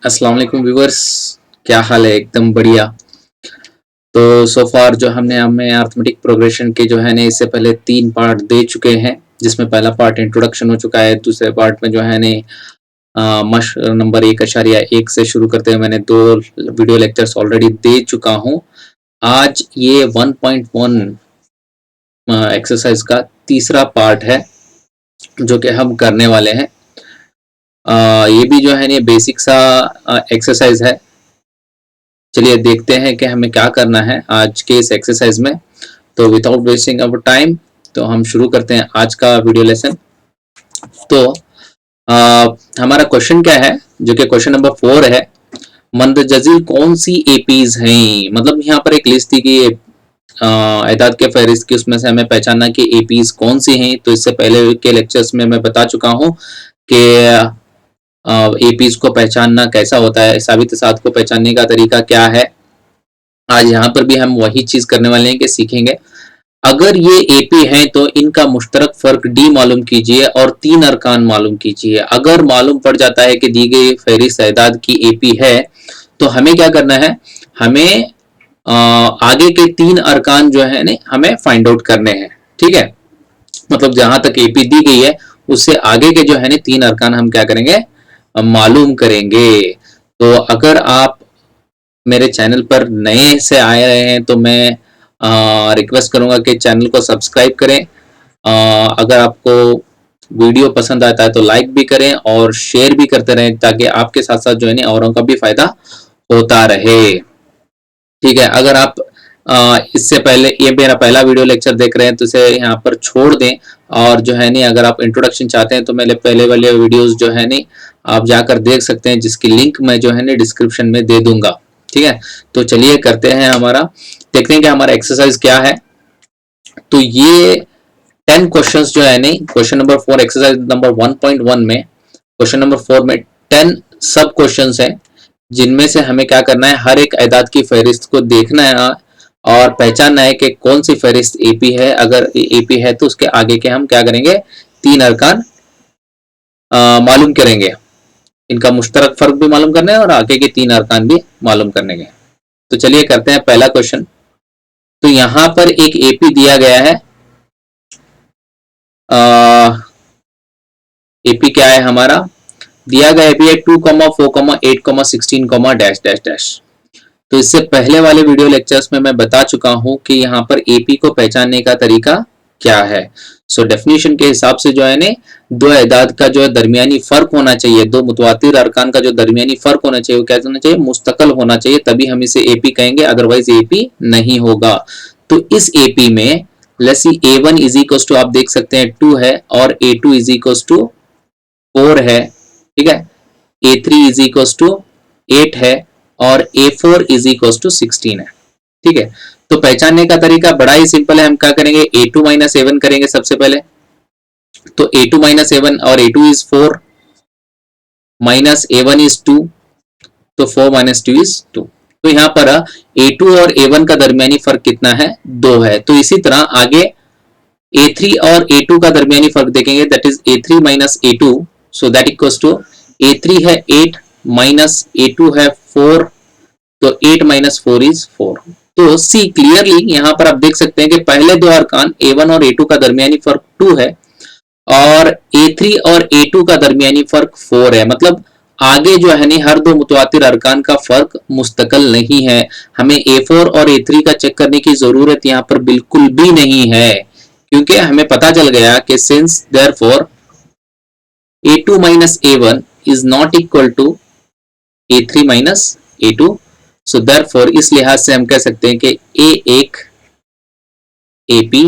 अस्सलाम वालेकुम व्यूअर्स, क्या हाल है? एकदम बढ़िया। तो सो फार जो हमने हमें अर्थमेटिक प्रोग्रेशन के जो है ना इससे पहले 3 पार्ट दे चुके हैं, जिसमें पहला पार्ट इंट्रोडक्शन हो चुका है। दूसरे पार्ट में जो है ने मश नंबर 1.1 से शुरू करते हुए मैंने 2 वीडियो लेक्चर्स ऑलरेडी दे चुका हूँ। आज ये 1.1 एक्सरसाइज का तीसरा पार्ट है जो कि हम करने वाले हैं। ये भी जो है ना बेसिक सा एक्सरसाइज है। चलिए देखते हैं कि हमें क्या करना है आज के इस एक्सरसाइज में। तो विदाउट वेस्टिंग अवर टाइम तो हम शुरू करते हैं आज का वीडियो लेसन। तो हमारा क्वेश्चन क्या है, जो कि क्वेश्चन नंबर 4 है। मंदजजील कौन सी एपीज हैं? मतलब यहाँ पर एक लिस्ट दी गई है एदाद के फहरिस्त की, उसमें से हमें पहचानना कि एपीज कौन सी हैं। तो इससे पहले के लेक्चर्स में मैं बता चुका हूँ कि एपीज को पहचानना कैसा होता है, साबित साथ को पहचानने का तरीका क्या है। आज यहाँ पर भी हम वही चीज करने वाले हैं कि सीखेंगे अगर ये एपी हैं तो इनका मुश्तरक फर्क डी मालूम कीजिए और 3 अरकान मालूम कीजिए। अगर मालूम पड़ जाता है कि दी गई फहरिस्त एदाद की एपी है तो हमें क्या करना है, हमें आगे के 3 अरकान जो है ना हमें फाइंड आउट करने हैं। ठीक है, मतलब जहां तक एपी दी गई है उससे आगे के जो है ना 3 अरकान हम क्या करेंगे, मालूम करेंगे। तो अगर आप मेरे चैनल पर नए से आए रहे हैं तो मैं रिक्वेस्ट करूंगा कि चैनल को सब्सक्राइब करें। अगर आपको वीडियो पसंद आता है तो लाइक भी करें और शेयर भी करते रहें, ताकि आपके साथ साथ जो है ना औरों का भी फायदा होता रहे। ठीक है, अगर आप इससे पहले ये मेरा पहला वीडियो लेक्चर देख रहे हैं तो इसे यहाँ पर छोड़ दें, और जो है नहीं अगर आप इंट्रोडक्शन चाहते हैं तो मेरे पहले वाले वीडियोस जो है नहीं आप जाकर देख सकते हैं, जिसकी लिंक मैं जो है ना डिस्क्रिप्शन में दे दूंगा। ठीक है, तो चलिए करते हैं, हमारा देखते हैं कि हमारा एक्सरसाइज क्या है। तो ये 10 क्वेश्चंस जो है नहीं, क्वेश्चन नंबर 4 एक्सरसाइज नंबर 1.1 में, क्वेश्चन नंबर 4 में 10 सब क्वेश्चंस हैं, जिनमें से हमें क्या करना है, हर एक एदाद की फहरिस्त को देखना है और पहचानना है कि कौन सी फहरिस्त एपी है। अगर एपी है तो उसके आगे के हम क्या करेंगे, 3 अरकान मालूम करेंगे। इनका मुश्तरक फर्क भी मालूम करना है और आगे के 3 अरकान भी मालूम करने हैं। तो चलिए करते हैं पहला क्वेश्चन। तो यहां पर एक एपी दिया गया है। एपी क्या है हमारा, दिया गया एपी है 2, 4, 8, 16, डैश डैश डैश। तो इससे पहले वाले वीडियो लेक्चर्स में मैं बता चुका हूं कि यहाँ पर एपी को पहचानने का तरीका क्या है। सो डेफिनेशन के हिसाब से जो है ने दो एदाद का जो है दरमियानी फर्क होना चाहिए, दो मुतवातिर अरकान का जो दरमियानी फर्क होना चाहिए वो क्या होना चाहिए, मुस्तकल होना चाहिए, तभी हम इसे एपी कहेंगे, अदरवाइज एपी नहीं होगा। तो इस एपी में let's see A1 is equal to, आप देख सकते हैं 2 है और A2 इज इक्वल टू 4 है। ठीक है, A3 इज इक्वल टू 8 है और A4 इज इक्वल टू 16 है। ठीक है, तो पहचानने का तरीका बड़ा ही सिंपल है। हम क्या करेंगे, A2 माइनस A1 करेंगे सबसे पहले। तो A2 माइनस A1 और A2 is 4 minus A1 is 2, तो 4 माइनस 2 इज 2। तो यहाँ पर A2 और A1 का दरमियानी फर्क कितना है, 2 है। तो इसी तरह आगे A3 और A2 का दरमियानी फर्क देखेंगे, that is A3 minus A2, so that equals to A3 है 8 माइनस A2 है 4, तो 8 माइनस 4 इज 4। तो सी क्लियरली यहाँ पर आप देख सकते हैं कि पहले दो अरकान A1 और A2 का दरमियानी फर्क 2 है और A3 और A2 का दरमियानी फर्क 4 है। मतलब आगे जो है नहीं हर दो मुतवातिर अरकान का फर्क मुस्तकल नहीं है। हमें A4 और A3 का चेक करने की जरूरत यहाँ पर बिल्कुल भी नहीं है, क्योंकि हमें पता चल गया कि since therefore A2 minus A1 is not equal to A3 minus A2, so therefore इस लिहाज से हम कह सकते हैं कि A एक AP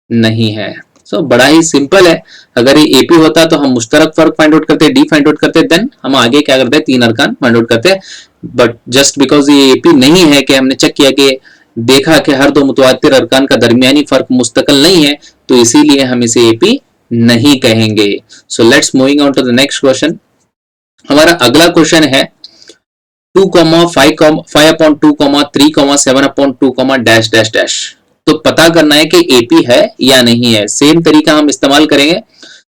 नहीं है। सो बड़ा ही सिंपल है। अगर ये एपी होता तो हम मुश्तरक फर्क फाइंड आउट करते, डी फाइंड आउट करते, देन हम आगे क्या करते, 3 अरकान फाइंड आउट करते। बट जस्ट बिकॉज ये एपी नहीं है कि हमने चेक किया कि देखा कि हर दो मुतवातिर अरकान का दरमियानी फर्क मुस्तकल नहीं है, तो इसीलिए हम इसे एपी नहीं कहेंगे। So let's moving on to the next question. हमारा अगला क्वेश्चन है 2, 5 upon 2, 3, 7 upon 2, dash dash dash. तो पता करना है कि एपी है या नहीं है। सेम तरीका हम इस्तेमाल करेंगे।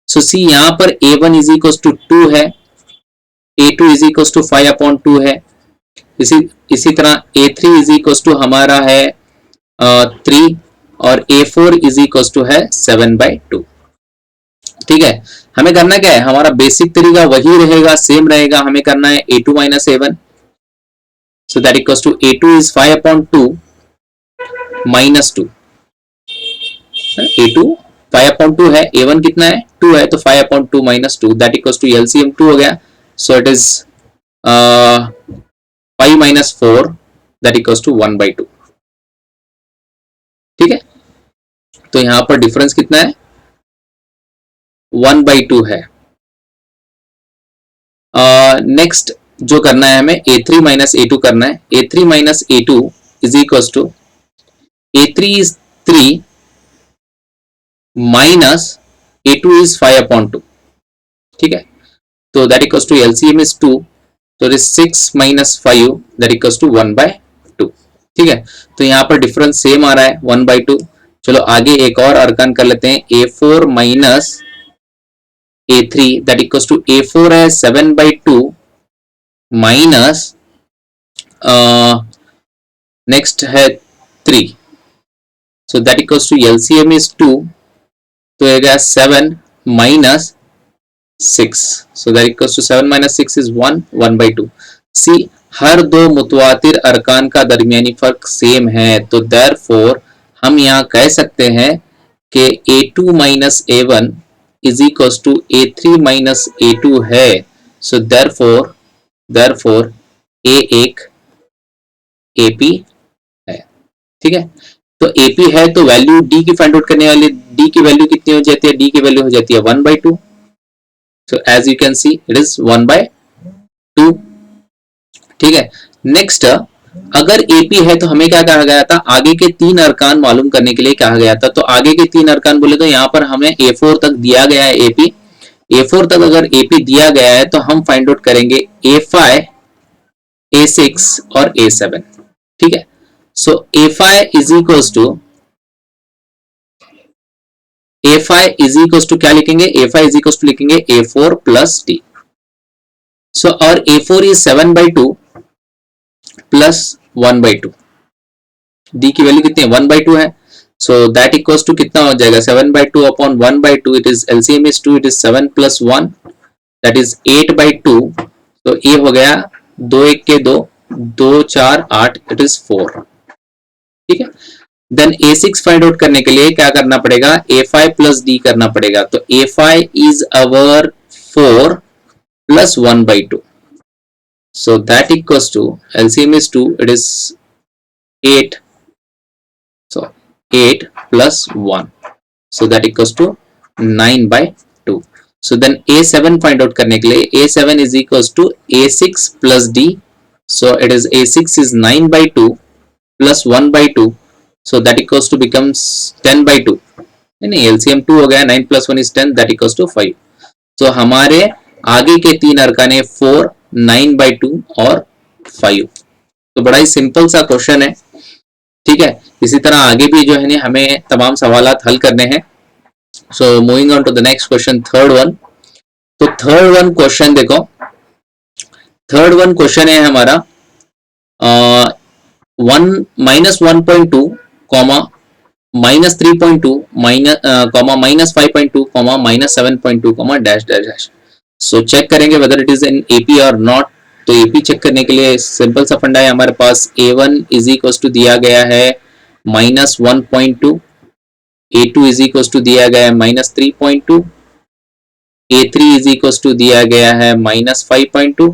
सो सी यहाँ पर A1 इज इक्वल टू 2 है, A2 इज इक्वल टू 5/2 है, इसी तरह A3 इज इक्वल टू हमारा है 3 और A4 इज इक्वल टू है 7/2। ठीक है, हमें करना क्या है, हमारा बेसिक तरीका वही रहेगा, सेम रहेगा। हमें करना है A2 minus A1, so that equal to A2 is 5/2 minus 2। A2 5/2 है, A1 कितना है 2 है, तो 5/2 minus 2 that equal to LCM 2 हो गया। So it is 5 minus 4 that equal to 1/2। ठीक है, तो यहां पर डिफरेंस कितना है, 1/2 है। नेक्स्ट जो करना है हमें A3 माइनस A2 करना है। A3 minus A2 is equal to A3 is 3 minus A2 is 5/2। ठीक है, तो that equals to LCM is 2, तो it is 6 minus 5 that equals to 1/2। ठीक है, तो यहाँ पर डिफरेंस सेम आ रहा है 1/2। चलो आगे एक और अरकान कर लेते हैं, A4 minus A3 that equals to A4 है 7/2 माइनस नेक्स्ट है 3, so that equals to LCM is 2, तो ये गया 7 minus 6, so that equals to 7 minus 6 is 1/2। सी हर दो मुतवातिर अरकान का दरमियानी फर्क सेम है, तो देयरफॉर हम यहाँ कह सकते हैं कि A2 minus A1 is equal to A3 minus A2 है। सो देयरफॉर A एक AP है। ठीक है, तो AP है तो वैल्यू D की फाइंड आउट करने वाली, D की वैल्यू कितनी हो जाती है, D की वैल्यू हो जाती है 1/2। So as you can see it is 1/2। ठीक है, नेक्स्ट अगर AP है तो हमें क्या कहा गया था, आगे के 3 अरकान मालूम करने के लिए कहा गया था। तो आगे के 3 अरकान बोले तो यहाँ पर हमें A4 तक दिया गया है AP, A4 तक अगर AP दिया गया है तो हम फाइंड आउट करेंगे A5, A6 और A7। ठीक है, सो A5 इज इक्वल टू क्या लिखेंगे, A5 इज इक्वल टू लिखेंगे A4 प्लस D। सो और A4 इज 7/2 प्लस 1/2, D की वैल्यू कितनी है 1/2 है, सो दैट इक्वल्स टू कितना हो जाएगा 7/2 upon 1/2, it is LCM is 2, it is 7 plus 1 that is 8/2। तो ये हो गया 2 1 के 2, 2 4 8, इट इज 4। ठीक है, देन A6 फाइंड आउट करने के लिए क्या करना पड़ेगा, A5 प्लस D करना पड़ेगा। तो A5 is our 4 plus 1/2, so that equals to LCM is 2, it is 8, so 8 plus 1, so that equals to 9/2। so then A7 find out करने के लिए A7 is equals to A6 plus D, so it is A6 is 9/2 plus 1/2, so that equals to becomes 10/2। नहीं, LCM 2 हो गया, 9 plus 1 is 10, that equals to 5। so हमारे आगे के 3 अरकान है 4, 9/2 और 5। तो बड़ा ही सिंपल सा क्वेश्चन है। ठीक है, इसी तरह आगे भी जो है हमें तमाम सवालात हल करने हैं। So moving on to the next question, third one. तो थर्ड वन क्वेश्चन देखो, थर्ड वन क्वेश्चन है हमारा -1.2 comma -3.2 comma -5.2 comma -7.2 comma dash dash dash. So check करेंगे whether it is in AP और नॉट। तो AP चेक करने के लिए सिंपल सा फंडा है हमारे पास, A1 इज इक्वल टू दिया गया है -1.2, A2 इज इक्वल टू दिया गया है -3.2, A3 इज इक्वल टू दिया गया है -5.2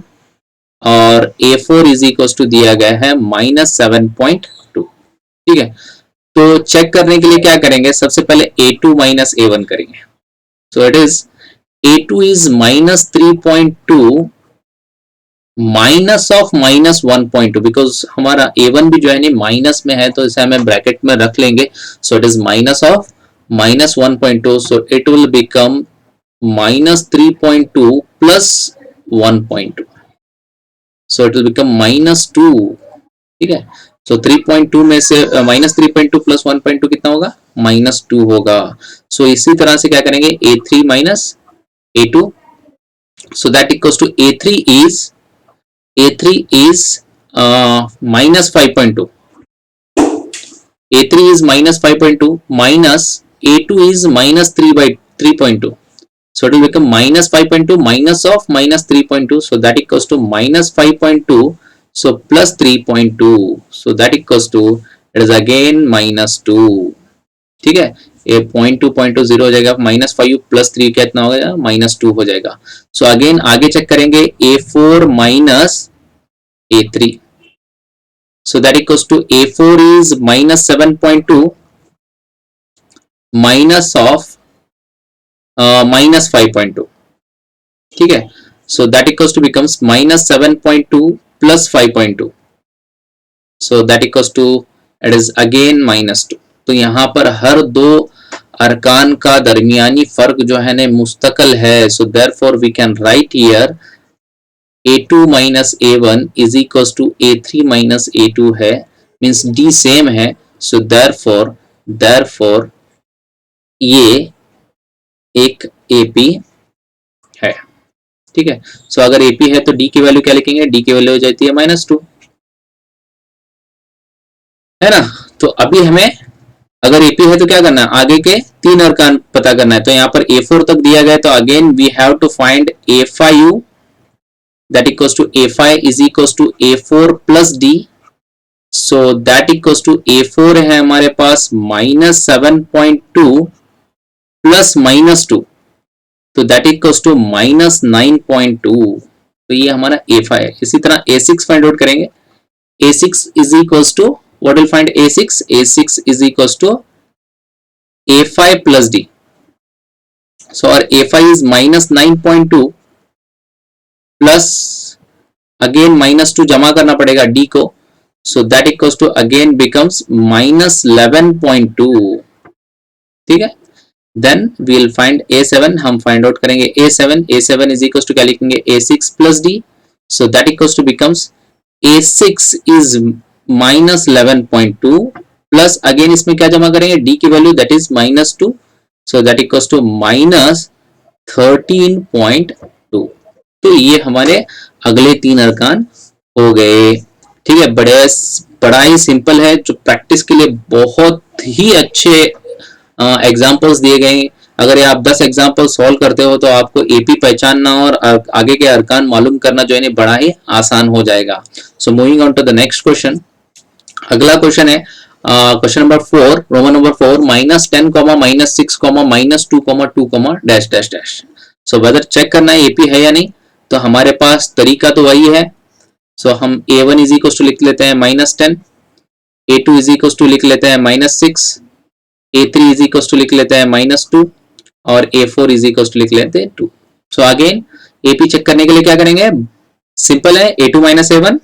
और A4 इज इक्वल टू दिया गया है -7.2। ठीक है, तो चेक करने के लिए क्या करेंगे, सबसे पहले A2 माइनस A1 करेंगे। So it is A2 is -3.2 minus of -1.2, because हमारा A1 भी जो है माइनस में है तो इसे हमें ब्रैकेट में रख लेंगे। सो it is minus of -1.2, so it will become -3.2 plus 1.2, so it will become -2। ठीक है, सो 3.2 में से -3.2 प्लस 1.2 कितना होगा, -2 होगा। सो इसी तरह से क्या करेंगे, A3 minus A2. So that equals to A3 is minus 5.2. A3 is minus 5.2 minus A2 is minus 3 by 3.2. So it will become minus 5.2 minus of minus 3.2. So that equals to minus 5.2. So plus 3.2. So that equals to, it is again minus 2. ठीक है, ये 0.2 0 हो जाएगा, minus 5 plus 3 कितना हो जाएगा, minus 2 हो जाएगा. सो अगेन आगे चेक करेंगे, A4 minus A3. So that equals to A4 is minus 7.2 minus of minus 5.2. ठीक है, so that equals to becomes minus 7.2 plus 5.2. So that equals to, it is again minus 2. तो यहाँ पर हर दो अरकान का दरमियानी फर्क जो है ना मुस्तकल है. So therefore we can write here A2 minus A1 is equals to A3 minus A2 है, मीन्स D सेम है. सो देयरफॉर ये एक AP है. ठीक है, सो अगर AP है तो D की वैल्यू क्या लिखेंगे, D की वैल्यू हो जाती है -2, है ना. तो अभी हमें अगर AP है तो क्या करना है, आगे के तीन अरकान पता करना है. तो यहाँ पर A4 तक दिया गया, तो again we have to find A5 that equals to A5 is equals to A4 plus D. So that equals to A4 है हमारे पास -7.2 प्लस -2, तो that equals to -9.2. तो ये हमारा A5 है. इसी तरह A6 फाइंड आउट करेंगे. A6 is equals to, what will find A6? A6 is equals to A5 plus D. So our A5 is -9.2 plus again -2 जमा करना पड़ेगा D को. So that equals to again becomes -11.2. ठीक है, then we will find A7. हम find out करेंगे A7 is equals to क्या लिखेंगे, A6 plus D. So that equals to becomes A6 is -11.2 plus again इसमें क्या जमा करेंगे, D की value that is -2. So that equals to -13.2. तो ये हमारे अगले तीन अरकान हो गए. ठीक है, बड़ा ही सिंपल है, जो प्रैक्टिस के लिए बहुत ही अच्छे एग्जांपल्स दिए गए. अगर आप 10 एग्जांपल सॉल्व करते हो तो आपको एपी पहचानना और आगे के अरकान मालूम करना जो है बड़ा ही आसान हो जाएगा. So moving on to the next question. अगला क्वेश्चन है question number 4, roman number 4, -10, -6, -2, 2, dash dash dash. So whether check करना है एपी है या नहीं. तो हमारे पास तरीका तो वही है. सो हम A1 इज इक्वल टू लिख लेते हैं -10, A2 इज इक्वल टू लिख लेते हैं -6, A3 इज इक्वल टू लिख लेते हैं -2 और A4 इज इक्वल टू लिख लेते हैं 2. सो अगेन AP चेक करने के लिए क्या करेंगे, सिंपल है, A2 A1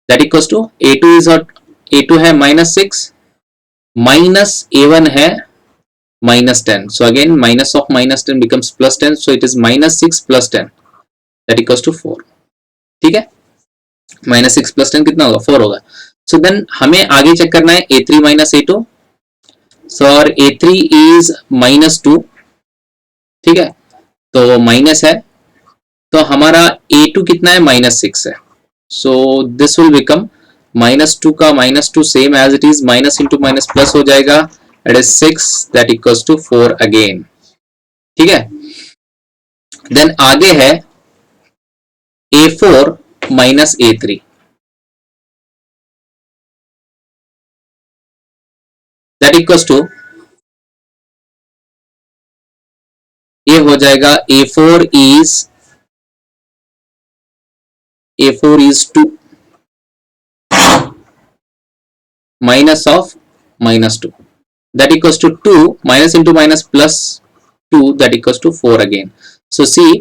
that equal to A2 है -6 माइनस A1 है -10. So again minus of -10 becomes +10. So it is -6 + 10 that equals to 4. ठीक है, -6 + 10 कितना होगा, 4 होगा. So then हमें आगे चेक करना है A3 - A2. So और A3 is -2. ठीक है, तो माइनस है, तो हमारा A2 कितना है, -6 है. So this will become -2 का -2 same as it is, minus into minus plus हो जाएगा. It is 6 that equals to 4 again. ठीक है, देन आगे है A4 minus A3. That equals to, ये हो जाएगा A4 is 2 minus of -2. That equals to 2 minus into minus plus 2 that equals to 4 again. So see,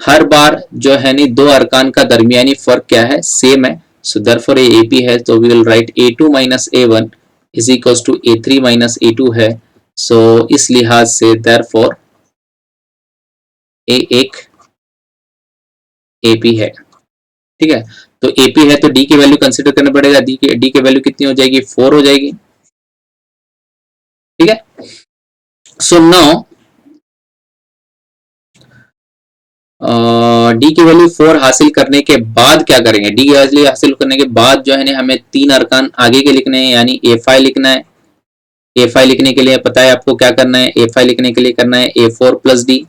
हर बार जो है नहीं दो अरकान का दरमियानी फर्क क्या है, सेम है. So therefore ये AP है, तो we will write A2 minus A1 is equals to A3 minus A2 है. So इस लिहाज से therefore A एक AP है. ठीक है, तो AP है तो D की वैल्यू कंसिडर करना पड़ेगा. D की वैल्यू कितनी हो जाएगी, 4 हो जाएगी. ठीक है, सो नाउ डी की वैल्यू 4 हासिल करने के बाद क्या करेंगे? डी की वैल्यू हासिल करने के बाद जो है ना हमें 3 अरकान आगे के लिखने हैं, यानी A5 लिखना है। A5 लिखने के लिए पता है आपको क्या करना है? A5 लिखने के लिए करना है A4 plus D.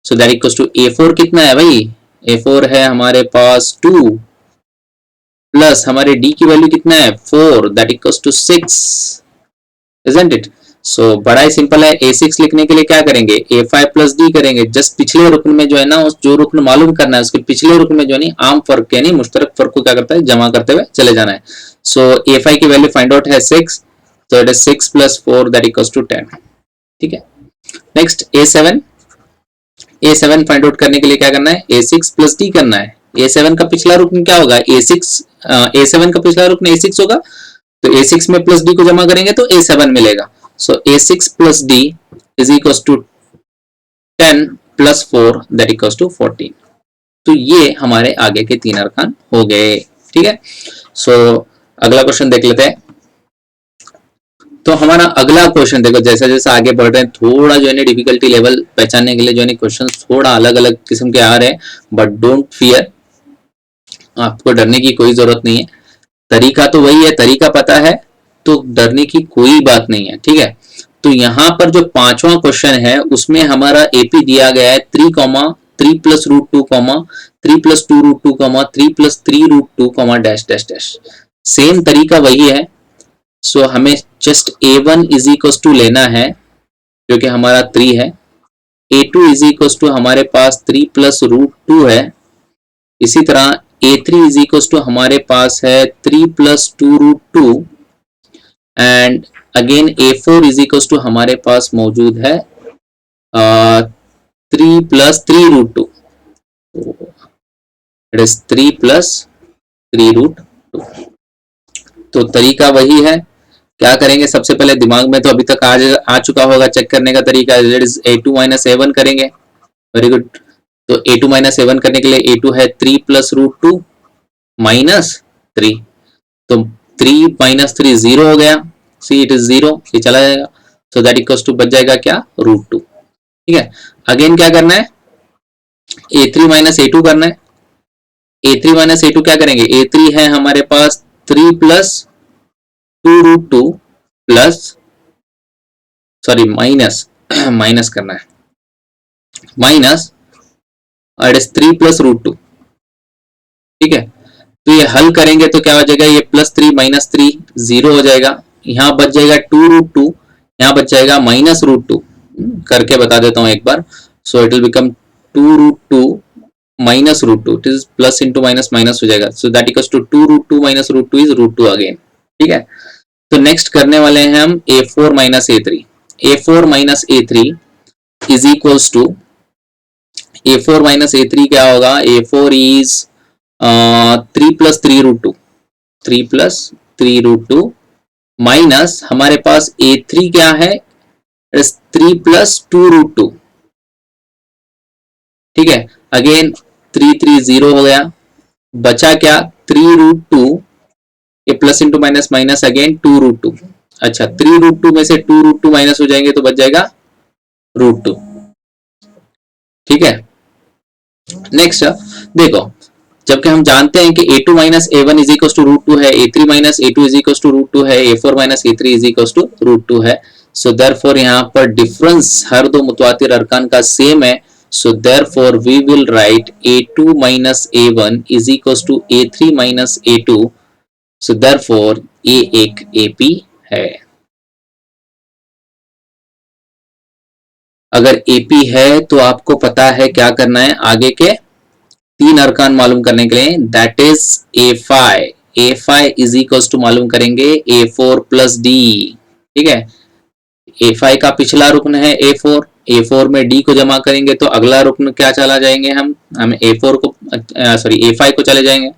So that equals to A4 कितना है भाई? A4 है हमारे पास 2 प्लस हमारे डी की वैल्यू कितना है? 4, that equals to 6, isn't it? So बड़ा ही सिंपल है। A6 लिखने के लिए क्या करेंगे? A5 प्लस डी करेंगे। जस्ट पिछले रुकन में जो है ना, उस जो रुकन मालूम करना है उसके पिछले रुकन में जो है आम फर्क यानी मुश्तरक फर्क को क्या करता है? जमा करते हुए चले जाना है। सो A5 की वैल्यू फाइंड आउट है 6, तो it is 6 plus 4 that equals to 10। ठीक है, next A7। A7 find out करने के लिए क्या करना है? A6 प्लस डी करना है। A7 का पिछला रुकन क्या होगा? A7 का पिछला रुकन A6 होगा, तो A6 में प्लस डी को जमा करेंगे तो A7 मिलेगा। So A6 plus D is equals to 10 plus 4 that equals to 14। तो ये हमारे आगे के 3 अरकान हो गए। ठीक है, सो अगला क्वेश्चन देख लेते हैं। तो हमारा अगला क्वेश्चन देखो, जैसे जैसे आगे बढ़ रहे हैं थोड़ा जो है डिफिकल्टी लेवल पहचानने के लिए जो है क्वेश्चन थोड़ा अलग अलग किस्म के आ रहे हैं, बट डोंट फियर, आपको डरने की कोई जरूरत नहीं है। तरीका तो वही है, तरीका पता है तो डरने की कोई बात नहीं है। ठीक है, तो यहाँ पर जो 5वां क्वेश्चन है उसमें हमारा एपी दिया गया है 3 plus root 2 3 plus 2 root 2 3 plus 3 root 2 dash dash dash. Same तरीका वही है। सो हमें just A1 is equal to लेना है जो कि हमारा 3 है। A2 इज इक्वल टू हमारे पास 3 प्लस रूट 2 है। इसी तरह A3 इज इक्वल टू हमारे पास है 3 plus 2 root 2 and again A4 is equal to हमारे पास मौजूद है 3 plus 3 root 2, it is 3 plus 3 root 2। तो तरीका वही है। क्या करेंगे? सबसे पहले दिमाग में तो अभी तक आ चुका होगा चेक करने का तरीका, it is A2 minus A1 करेंगे। Very good. तो A2 माइनस A1 करने के लिए A2 है 3 प्लस रूट 2 माइनस 3, तो 3 माइनस 3 0 हो गया। सी इट इज 0, ये चला जाएगा। सो दैट इक्वल्स टू बच जाएगा क्या? रूट 2। ठीक है, अगेन क्या करना है? A3 माइनस A2 करना है। A3 माइनस A2 क्या करेंगे? A3 है हमारे पास 3 plus 2 root 2 plus sorry minus minus करना है, माइनस और इट इज 3 प्लस रूट 2। ठीक है, तो ये हल करेंगे तो क्या हो जाएगा? ये प्लस 3 माइनस 3 0 हो जाएगा। यहाँ बच जाएगा 2 रूट 2, यहाँ बच जाएगा माइनस रूट 2। करके बता देता हूँ एक बार। So it will become 2 root 2 minus root 2, it is plus into minus minus हो जाएगा। So that equals to 2 root 2 minus root 2 is root 2 again. ठीक है, तो नेक्स्ट करने वाले हैं हम A4 minus A3। A4 minus A3 is equals to A4 minus A3 क्या होगा? A4 is 3 plus 3 root 2, 3 plus 3 root 2 minus हमारे पास A3 क्या है? 3 प्लस 2 रूट 2। ठीक है, अगेन 3 3 0 हो गया, बचा क्या? 3 रूट 2, ये plus into minus minus again 2 root 2। अच्छा, 3 रूट 2 में से 2 रूट 2 माइनस हो जाएंगे तो बच जाएगा रूट 2। ठीक है, नेक्स्ट देखो, जबकि हम जानते हैं कि A2 minus A1 is equal to root 2 है, A3 minus A2 is equal to root 2 है, A4 minus A3 is equal to root 2 है। सो देयरफॉर यहाँ पर डिफरेंस हर दो मुतवातिर अरकान का सेम है। So therefore we will write A2 minus A1 is equal to A3 minus A2। So therefore ये एक AP है। अगर AP है तो आपको पता है क्या करना है आगे के 3 अरकान मालूम करने के लिए, that is A5 is equal to मालूम करेंगे A4 प्लस डी। ठीक है, A5 का पिछला रुकन है A4 में D को जमा करेंगे तो अगला रुकन क्या चला जाएंगे? हम A4 को सॉरी A5 को चले जाएंगे।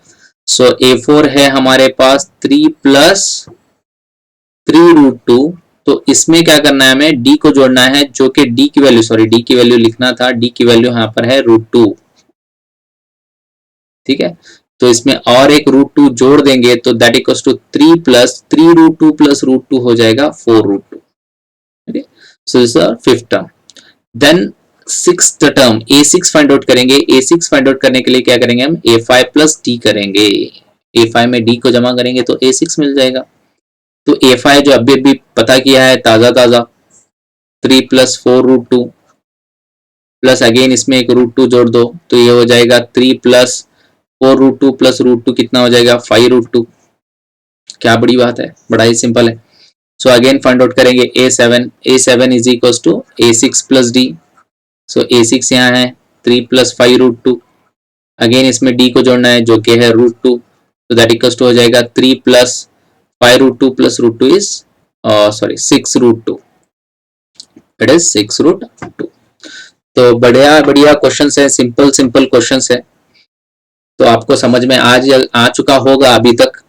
सो A4 है हमारे पास 3 प्लस 3 रूट 2, तो इसमें क्या करना है? हमें D को जोड़ना है, जो कि D की वैल्यू, सॉरी D की वैल्यू लिखना था, D की वैल्यू यहाँ पर है रूट 2। ठीक है, तो इसमें और एक रूट 2 जोड़ देंगे तो that equals to 3 plus 3 root 2 plus root 2 हो जाएगा 4 root 2। So this is our fifth term. Then sixth term A6 find out करेंगे। A6 फाइंड आउट करने के लिए क्या करेंगे हम, A5 प्लस D करेंगे। A5 में D को जमा करेंगे तो A6 मिल जाएगा। तो A5 जो अभी अभी पता किया है ताजा ताजा 3 प्लस 4√2 प्लस अगेन इसमें एक √2 जोड़ दो तो ये हो जाएगा 3 प्लस 4√2 प्लस √2 कितना हो जाएगा 5√2। क्या बड़ी बात है, बड़ा ही सिंपल है। सो अगेन फाइंड आउट करेंगे A7 is equal to A6 plus D। So A6 यहाँ है 3 प्लस 5√2, अगेन इसमें D को जोड़ना है जो कि है √2, तो दैट इक्वल्स टू हो जाएगा 3 plus 5√2 plus √2 is sorry 6√2, it is 6√2। तो बढ़िया बढ़िया क्वेश्चंस है, सिंपल सिंपल क्वेश्चंस है, तो आपको समझ में आज आ चुका होगा अभी तक।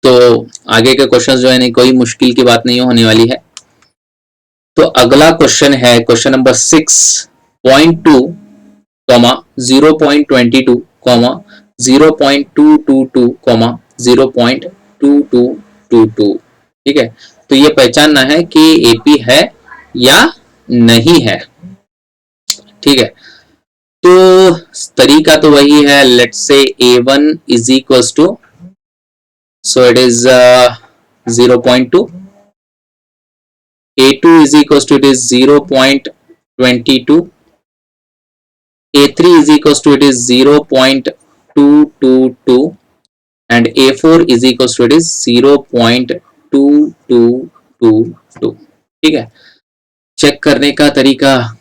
तो आगे के क्वेश्चंस जो है नहीं कोई मुश्किल की बात नहीं होने वाली है। तो अगला क्वेश्चन है क्वेश्चन नंबर 6.2 0.22 0.222 0.2222, ठीक है। तो ये पहचानना है कि एपी है या नहीं है, ठीक है। तो तरीका तो वही है, let's say A1 is equals to, so it is 0.2, A2 is equals to it is 0.22, A3 is equals to it is 0.222 and A4 is equals to it is 0.2222, ठीक है। चेक करने का तरीका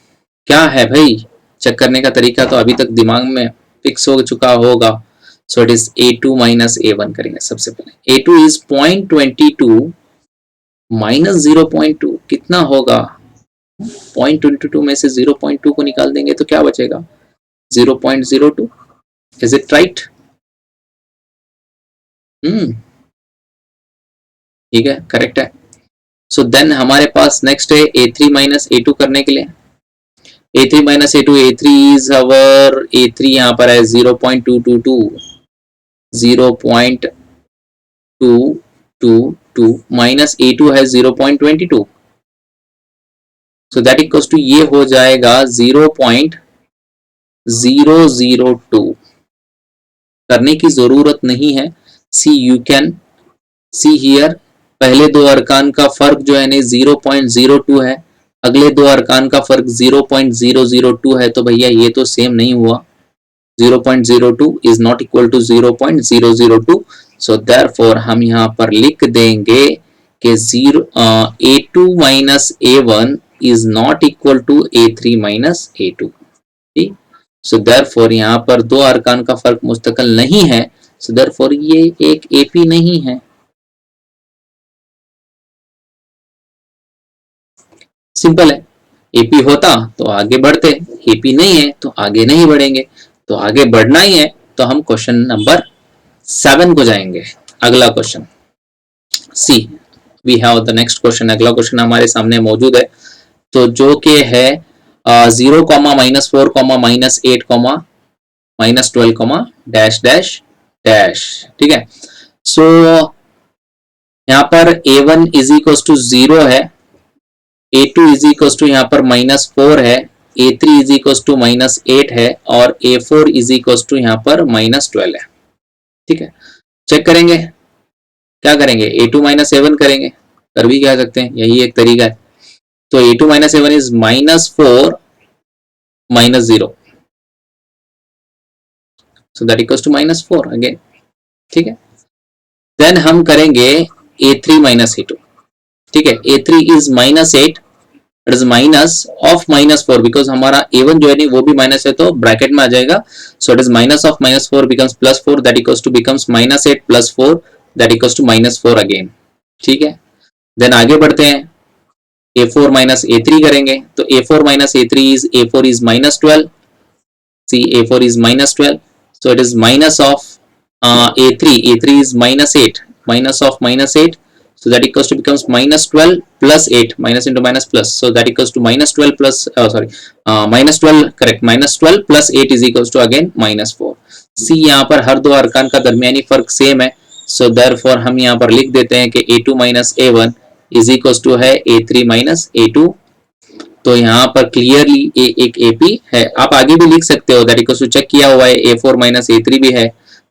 क्या है भाई, चेक करने का तरीका तो अभी तक दिमाग में फिक्स हो चुका होगा। सो it is A2 minus A1 करेंगे सबसे पहले। A2 इज 0.22 माइनस 0.2 कितना होगा, 0.22 में से 0.2 को निकाल देंगे तो क्या बचेगा 0.02। Is it right? ठीक है, करेक्ट है। सो देन हमारे पास नेक्स्ट है A3 माइनस A2 करने के लिए। A3 minus A2, A3 is our A3 यहाँ पर है 0.222 0.222 माइनस A2 है 0.22, सो दैट इक्वल्स टू ये हो जाएगा 0.002। करने की जरूरत नहीं है, सी यू कैन सी हियर, पहले दो अरकान का फर्क जो है 0.02 है, अगले दो अरकान का फर्क 0.002 है, तो भैया ये तो सेम नहीं हुआ। 0.02 is not equal to 0.002, so therefore हम यहाँ पर लिख देंगे कि A2 minus A1 is not equal to A3 minus A2, ठीक। सो देयरफॉर यहाँ पर दो अरकान का फर्क मुस्तकिल नहीं है, सो देयरफॉर ये एक एपी नहीं है। सिंपल है, एपी होता तो आगे बढ़ते, एपी नहीं है तो आगे नहीं बढ़ेंगे। तो आगे बढ़ना ही है तो हम क्वेश्चन नंबर 7 को जाएंगे। अगला question see, we have the next question. अगला क्वेश्चन हमारे सामने मौजूद है, तो जो कि है 0, -4, -8, -12, डैश डैश डैश, ठीक है। सो यहाँ पर A1 इज इक्वल टू 0 है, A2 इज इक्वल टू यहाँ पर -4 है, A3 इज इक्वल टू -8 है और A4 इज इक्वल टू यहाँ पर -12 है, ठीक है। चेक करेंगे, क्या करेंगे, A2 माइनस A1 करेंगे, कर भी क्या सकते हैं, यही एक तरीका है। तो A2 minus A1 is -4 -0, so that equals to -4 again, ठीक है। देन हम करेंगे A3 माइनस A2, ठीक है। A3 is -8, it is minus of -4, because हमारा A1 जो है नहीं वो भी माइनस है तो ब्रैकेट में आ जाएगा। So it is minus of -4 becomes +4, that equals to becomes -8 + 4, that equals to -4 again, ठीक है। देन आगे बढ़ते हैं, A4 माइनस A3 करेंगे, तो A4 minus A3 is A4 is -12, see A4 is -12, so it is minus of A3 is -8, minus of -8, so that equals to becomes -12 plus 8, minus into minus plus, so that equals to -12 plus -12, correct, -12 plus 8 is equals to again -4। सी यहाँ पर हर दो अरकान का दरमियानी फर्क same है, so therefore हम यहाँ पर लिख देते हैं कि A2 minus A1 is equals to है A3 माइनस A2, तो यहाँ पर क्लियरली ए एक एपी है। आप आगे भी लिख सकते हो दैट इक्वल्स टू चेक किया हुआ है A4 माइनस A3 भी है,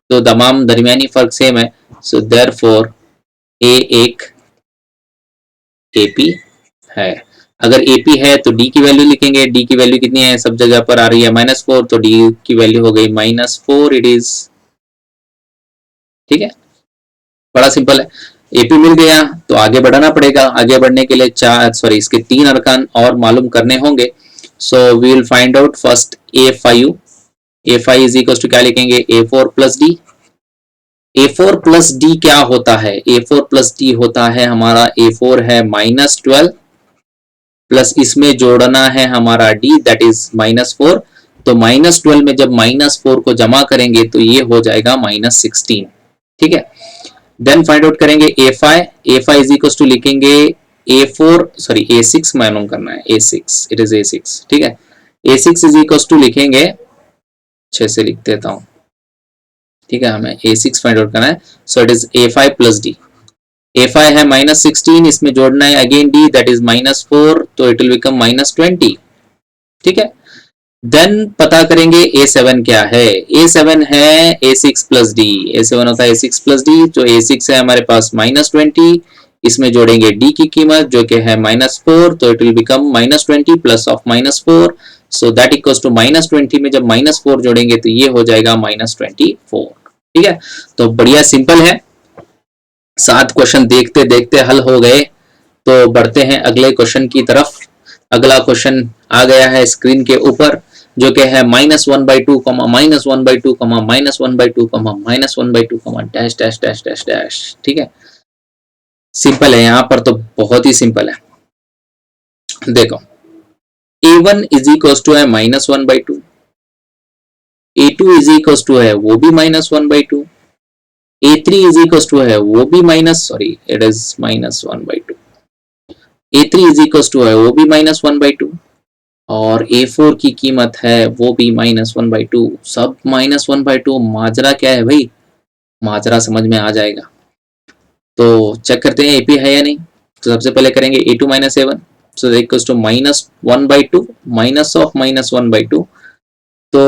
तो तमाम दरमियानी फर्क सेम है। सो देयरफॉर ए एक एपी है। अगर एपी है तो डी की वैल्यू लिखेंगे, डी की वैल्यू कितनी है, सब जगह पर आ रही है -4, तो डी की वैल्यू हो गई -4 इट इज। ठीक है, बड़ा सिंपल है। एपी मिल गया तो आगे बढ़ाना पड़ेगा। आगे बढ़ने के लिए इसके 3 अरकान और मालूम करने होंगे। So we will find out first A5। A5 is equal to क्या लिखेंगे, A4 plus D. A4 plus D क्या होता है, A4 प्लस डी होता है हमारा A4 है -12 प्लस इसमें जोड़ना है हमारा D दैट इज -4। तो -12 में जब -4 को जमा करेंगे तो ये हो जाएगा -16। ठीक है, देन फाइंड आउट करेंगे A5। A5 is equal to लिखेंगे A6 मालूम करना है, A6 इट इज A6। ठीक है, A6 इज इक्वल टू लिखेंगे, अच्छे से लिख देता हूं। ठीक है, हमें A6 फाइंड आउट करना है। सो it is A5 plus D. A5 है -16, इसमें जोड़ना है अगेन D दैट इज -4, तो इट विल बिकम -20। ठीक है, देन पता करेंगे A7 क्या है। A7 है A6 प्लस डी। A7 होता है A6 प्लस डी, जो A6 है हमारे पास -20, इसमें जोड़ेंगे D की कीमत जो कि है -4, तो it will become -20 plus of -4, so that equals to -20 में जब -4 जोड़ेंगे तो ये हो जाएगा -24। ठीक है, तो बढ़िया सिंपल है। 7 क्वेश्चन देखते देखते हल हो गए। तो बढ़ते हैं अगले क्वेश्चन की तरफ। अगला क्वेश्चन आ गया है स्क्रीन के ऊपर, जो कि है -1/2, -1/2, -1/2, -1/2, dash dash dash dash dash. ठीक है, सिंपल है यहाँ पर, तो बहुत ही सिंपल है। देखो, A1 इज इक्वल टू है -1/2, A2 इज इक्वल टू है वो भी -1/2, A3 इज इक्वल टू है वो भी it is -1/2, A3 is equal to है वो भी -1/2, और A4 की कीमत है वो भी -1/2। सब -1/2, माजरा क्या है भाई, माजरा समझ में आ जाएगा। तो चेक करते हैं एपी है या नहीं। तो सबसे पहले करेंगे A2 minus A1, so equals to -1/2 minus of -1/2, तो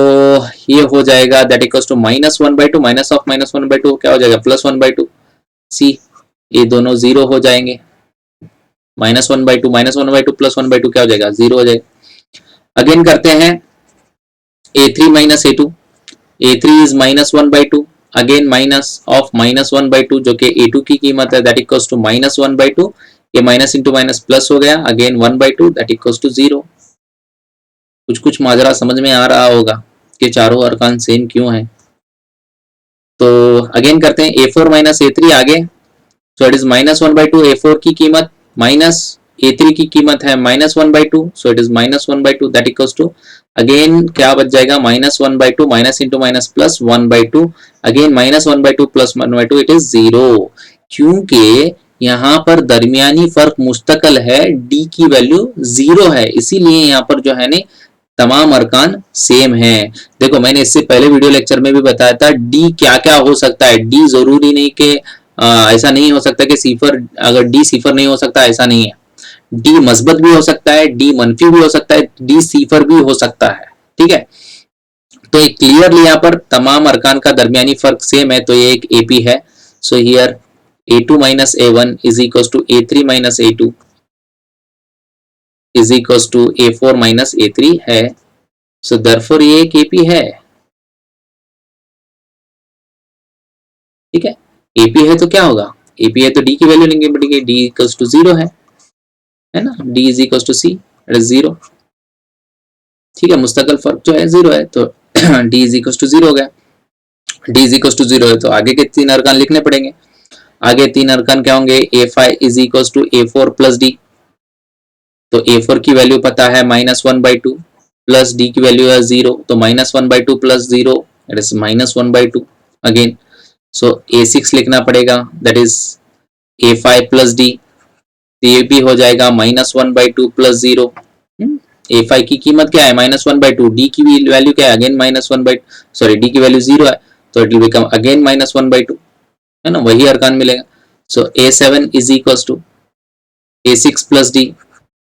ये हो जाएगा that equals to -1/2 minus of -1/2 क्या हो जाएगा, +1/2। सी, ये दोनों 0 हो जाएंगे। -1/2 प्लस 1/2 क्या हो जाएगा, 0 हो जाएगा। अगेन करते हैं A3 minus A2, A3 is -1/2, again minus of -1/2 जो कि A2 की कीमत है दैट इक्वल्स टू -1/2, ये माइनस इंटू माइनस प्लस हो गया, अगेन 1/2 दैट इक्वल्स टू 0। कुछ कुछ माजरा समझ में आ रहा होगा कि चारों अरकान सेम क्यों है। तो अगेन करते हैं A4 माइनस A3 आगे, सो इट इज -1/2, A4 की कीमत माइनस A3 की कीमत है -1/2, so it is -1/2 that equals to, again क्या बच जाएगा, -1/2 minus into minus plus 1/2, again -1/2 plus 1/2 it is 0। क्योंकि यहाँ पर दरमियानी फर्क मुस्तकल है, D की वैल्यू 0 है, इसीलिए यहाँ पर जो है ना तमाम अरकान सेम है। देखो, मैंने इससे पहले वीडियो लेक्चर में भी बताया था डी क्या क्या हो सकता है। डी जरूरी नहीं कि ऐसा नहीं हो सकता कि सिफर, अगर डी सिफर नहीं हो सकता ऐसा नहीं है। डी मस्बत भी हो सकता है, डी मनफी भी हो सकता है, डी सिफर भी हो सकता है। ठीक है, तो एक क्लियरली यहाँ पर तमाम अरकान का दरमियानी फर्क सेम है, तो ये एक एपी है। So here A2 minus A1 is equal to A3 minus A2 is equal to A4 minus A3 है। सो देयरफॉर ये एक एपी है। ठीक है, एपी है तो क्या होगा, एपी है तो डी की वैल्यू लेंगे, बढ़ेगी डी इक्वल्स टू 0 है ना, D is equals to see, it is 0। ठीक है, मुस्तकिल फर्क जो है 0 है, तो डी इज इक्वल्स टू 0 हो गया। डी इज इक्वल्स टू 0 है तो आगे के 3 अरकान लिखने पड़ेंगे। आगे 3 अरकान क्या होंगे, A5 is equals to A4 plus D, तो A4 की वैल्यू पता है -1/2 प्लस डी की वैल्यू है 0, तो -1/2 plus 0 it is -1/2 again. So A6 लिखना पड़ेगा that is A5 plus D, ये भी हो जाएगा -1/2 प्लस 0। A5 की कीमत क्या है, -1/2, डी की वैल्यू क्या है, अगेन डी की वैल्यू 0 है, तो इट विल बिकम अगेन -1/2, है ना, वही अरकान मिलेगा। So A7 is equal to A6 plus D,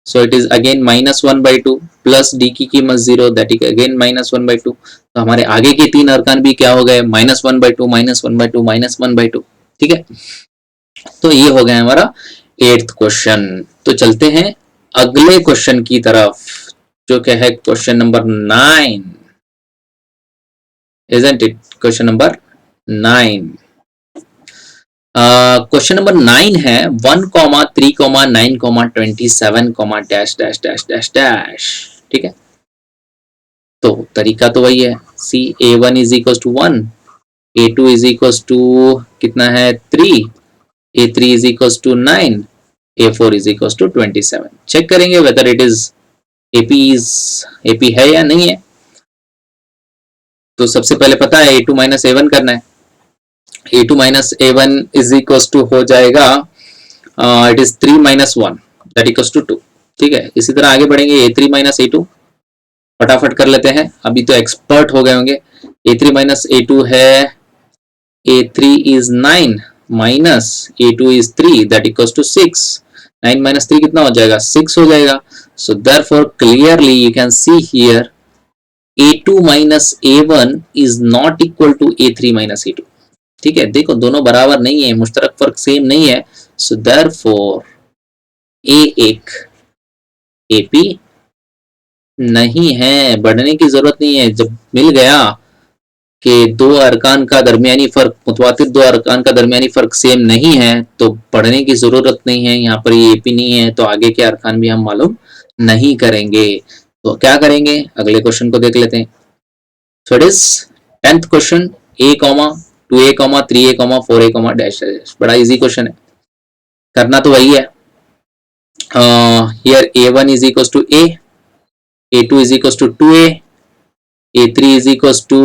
so it is again -1/2 plus D की कीमत 0 दैट इज अगेन -1/2। तो हमारे आगे के तीन अरकान भी क्या हो गए, -1/2 -1/2 -1/2। ठीक है, तो ये हो गया हमारा 8th क्वेश्चन। तो चलते हैं अगले क्वेश्चन की तरफ, जो क्या है question number 9, isn't it? Question number 9। Question number 9 है 1,3,9,27, ठीक है। तो तरीका तो वही है, see A1 is equal to 1, A2 is equal to कितना है 3, A3 is equal to 9, A4 is equal to 27। Check करेंगे वेदर इट इज AP है या नहीं है। तो सबसे पहले पता है A2 माइनस A1 करना है। A2 minus A1 is equal to हो जाएगा it is 3 minus 1 that equal to 2। ठीक है, इसी तरह आगे बढ़ेंगे A3 माइनस A2, फटाफट कर लेते हैं, अभी तो एक्सपर्ट हो गए होंगे। A3 माइनस A2 है, A3 is 9 minus A2 is 3 that equal to 6। 9 minus 3 कितना हो जाएगा, 6 हो जाएगा। So therefore clearly you can see here A2 minus A1 is not equal to A3 minus A2। ठीक है, देखो दोनों बराबर नहीं है, मुश्तरक फर्क सेम नहीं है। सो देयरफॉर A एक AP नहीं है, बढ़ने की जरूरत नहीं है। जब मिल गया कि दो अरकान का दरमियानी फर्क, मुतवातिर दो अरकान का दरमियानी फर्क सेम नहीं है, तो पढ़ने की जरूरत नहीं है। यहाँ पर ये AP नहीं है तो आगे के अरकान भी हम मालूम नहीं करेंगे। तो क्या करेंगे, अगले क्वेश्चन को देख लेते हैं। So it is 10th question, A, 2A, 3A, 4A, dash dash. बड़ा इजी क्वेश्चन है, करना तो वही है। Here A1 is equal to A, A2 is equal to 2A, A3 is equals to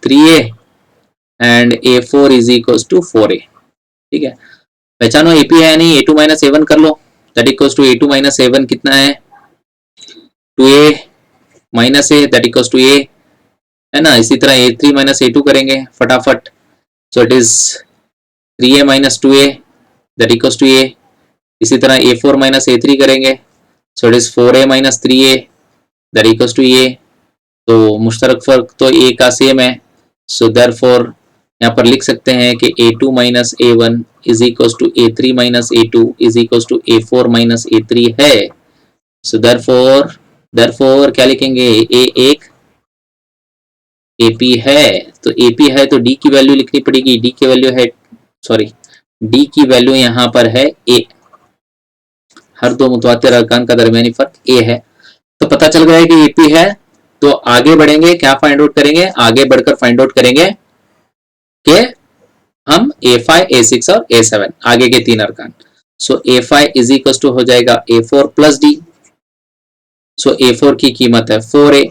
3A and A4 is equals to 4A। ठीक है, पहचानो AP है नहीं, A2 माइनस A1 कर लो, that equals to A2 minus A1 कितना है 2A minus A that equals to A, है ना। इसी तरह A3 माइनस A2 करेंगे फटाफट। So it is 3A minus 2A that equals to A। इसी तरह A4 माइनस A3 करेंगे, so it is 4A minus 3A that equals to A। तो मुश्तरक फर्क तो A का सेम है। सो देयरफॉर यहाँ पर लिख सकते हैं कि A2 minus A1 is equals to A3 minus A2 is equals to A4 minus A3 है। सो देयरफॉर क्या लिखेंगे, A एक AP है, तो AP है तो D की वैल्यू लिखनी पड़ेगी। D की वैल्यू है, सॉरी D की वैल्यू यहाँ पर है A। हर दो मुतवातिर अरकान का दरमियानी फर्क A है। तो पता चल गया है कि AP है। तो आगे बढ़ेंगे, क्या फाइंड आउट करेंगे, आगे बढ़कर फाइंड आउट करेंगे कि हम A5, A6 और A7 आगे के तीन अरकान। सो A5 इज इक्वल टू हो जाएगा A4 प्लस D। सो A4 की कीमत है 4A,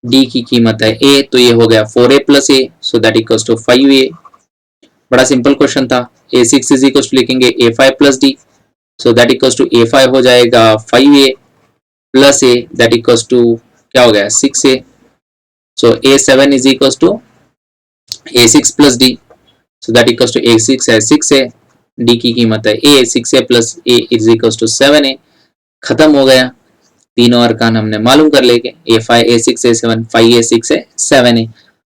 D की कीमत है A, तो ये हो गया 4A plus A, so that equal to 5A। बड़ा सिंपल क्वेश्चन था। A6 इज इक्वल टू लिखेंगे A5 plus D, so that equal to A5 हो जाएगा 5A plus A that equal to क्या हो गया 6A। So A7 is equal to A6 plus D, so that equal to A6 है 6A, D की कीमत है A, 6A plus A is equal to 7A। खत्म हो गया, तीनों अरकान हमने मालूम कर लेंगे, A5, A6, A7, 5A, 6A, 7A।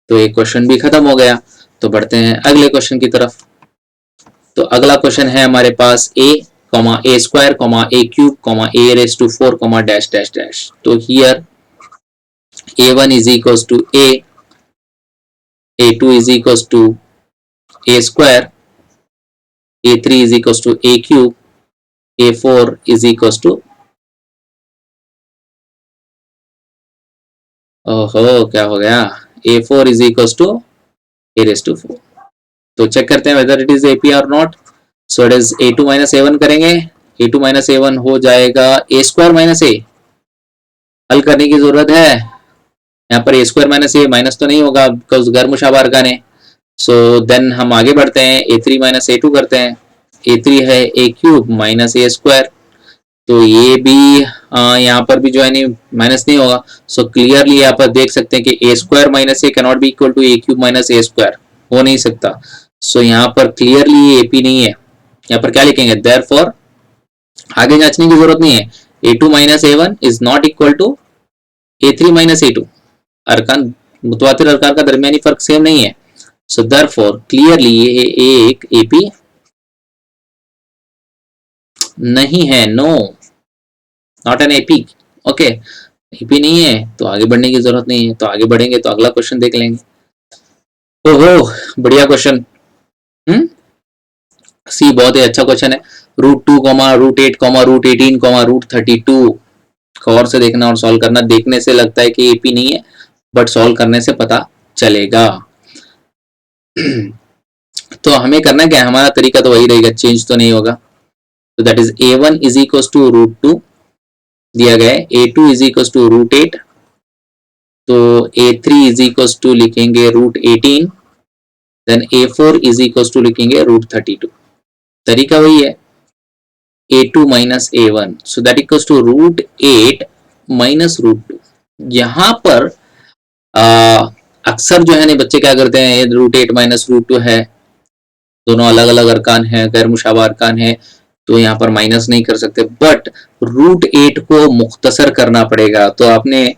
तो ये क्वेश्चन भी खत्म हो गया। तो बढ़ते हैं अगले क्वेश्चन की तरफ। तो अगला क्वेश्चन है हमारे पास A, A square, A cube, A raise to 4, dash dash dash. तो here A1 is equals to A, A2 is equals to A square, A3 is equals to A cube, A4 is equals to, ओहो क्या हो गया, A4 is equals to A raised to 4। तो check करते हैं whether it is AP or not। So it is A2 minus A1 करेंगे, A2 minus A1 हो जाएगा A square minus A। हल करने की जरूरत है, यहाँ पर A square minus A minus तो नहीं होगा बिकॉज गैर मुशाबा अरकान है। सो देन हम आगे बढ़ते हैं, A3 माइनस A2 करते हैं। A3 है A cube minus A square, तो ये भी यहाँ पर भी जो है नहीं माइनस नहीं होगा। सो क्लियरली यहाँ पर देख सकते हैं कि A square minus A can not be equal to A cube minus A square, हो नहीं सकता। सो यहाँ पर क्लियरली AP नहीं है। यहाँ पर क्या लिखेंगे, देयरफॉर आगे जांचने की जरूरत नहीं है, A2 minus A1 is not equal to A3 minus A2। अरकान, मुतवातिर अरकान का दरमियानी फर्क सेम नहीं है। सो देयरफॉर क्लियरली ये एक AP नहीं है, no, not an AP। Okay, AP नहीं है तो आगे बढ़ने की जरूरत नहीं है। तो आगे बढ़ेंगे तो अगला क्वेश्चन देख लेंगे। ओहो, बढ़िया क्वेश्चन। सी बहुत ही अच्छा क्वेश्चन है। √2, √8, √18, √32 गौर से देखना और सॉल्व करना। देखने से लगता है कि AP नहीं है, बट सॉल्व करने से पता चलेगा। तो हमें करना क्या है, हमारा तरीका तो वही रहेगा, चेंज तो नहीं होगा। तो that is A1 is equal to √2 दिया गया है, A2 इज इक्वल टू √8, तो A3 इज इक्वल टू लिखेंगे √18, then A4 is equal to लिखेंगे √32। तरीका वही है, A2 minus A1, so that equals to √8 minus √2। यहाँ पर अक्सर जो है ना बच्चे क्या करते हैं, √8 माइनस √2 है, दोनों अलग अलग अरकान है, गैर मुशाबा अरकान है, तो यहाँ पर माइनस नहीं कर सकते, बट √8 को मुख्तसर करना पड़ेगा। तो आपने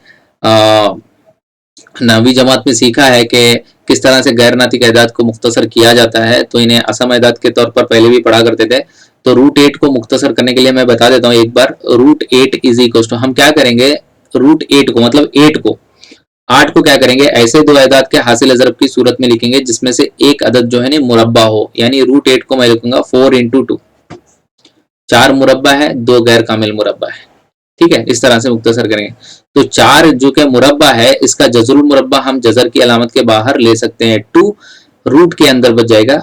नवी जमात में सीखा है कि किस तरह से गैर नातिक एदाद को मुख्तसर किया जाता है, तो इन्हें असम एदाद के तौर पर पहले भी पढ़ा करते थे। तो √8 को मुख्तसर करने के लिए मैं बता देता हूँ एक बार। √8 इज इक्वल टू, हम क्या करेंगे, √8 को मतलब 8 को क्या करेंगे, ऐसे दो एदाद के हासिल ज़रब की सूरत में लिखेंगे जिसमें से एक अदद जो है ना मुरब्बा हो, यानी √8 को मैं लिखूंगा 4 इंटू 2, 4 मुरब्बा है, 2 गैर कामिल मुरब्बा है। ठीक है, इस तरह से मुख्तसर करेंगे। तो 4 जो कि मुरब्बा है, इसका जज़रुल मुरब्बा हम जज़र की अलामत के बाहर ले सकते हैं 2, रूट के अंदर बच जाएगा